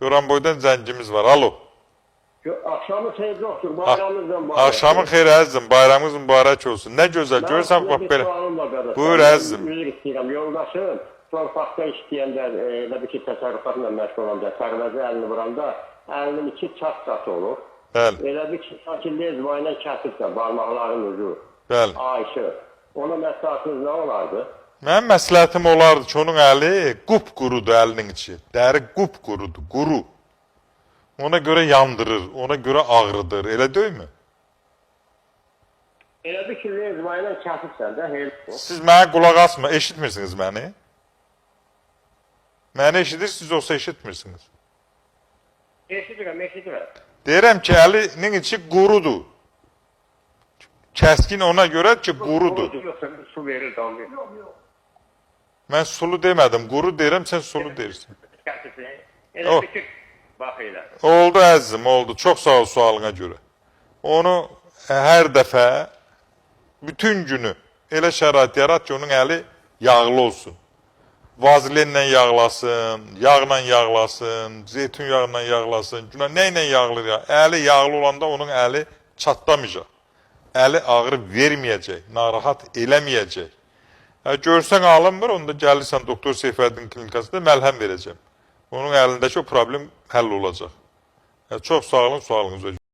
Goranboydan zəngimiz var. Alo. Akşamı xeyirli olsun, bayramınızdan mübarək. Axşamın xeyri əzizim, bayramınız mübarək olsun. Nə gözəl, görürsən bax belə. Buyur əzizim. Üzr istəyirəm, yoldaşım torpaqda işləyəndə, elə bir ki, təsərrüfatla məşğul olanda, tərvəzi əlini vuranda, əlinin iki çat qatı olur. Bəli. Elə bir ki, sanki lezva ilə kəsirsən, barmaqların ucu, Bəli. ayışı. Ona məsləhətiniz nə olardı? Mənim məsləhətim olardı ki, onun əli qupqurudur əlinin içi. Dəri qupqurudur, quru. Ona görə yandırır, ona görə ağrıdır, elə deyilmi? Elə bir ki, lezva ilə kəsirsən də, Siz mənə qulaq asma, eşitmirsiniz məni? Məni eşidirsiniz, yoxsa eşitmirsiniz? Eşidirəm. Deyirəm ki, əlinin içi qurudur. Kəskin ona görə ki, qurudur. Yoxsa su verir, dam verir. Mən sulu demədim, quru deyirəm, sən sulu deyirsən. Elə bir ki, bax elə. Oldu əzizim, oldu. Çox sağ ol sualına görə. Onu hər dəfə, bütün günü elə şərait yarat ki, onun əli yağlı olsun. Vazilinlə yağlasın, yağla yağlasın, zeytun yağla yağlasın, nə ilə yağlı yağ? Əli yağlı olanda onun əli çatlamayacaq. Əli ağrı verməyəcək, narahat eləməyəcək. Görsən alınmır, onda gəlirsən doktor Seyfəddin klinikasında məlhəm verəcəm. Onun əlindəki o problem həll olacaq. Çox sağ olun, sualınıza görə.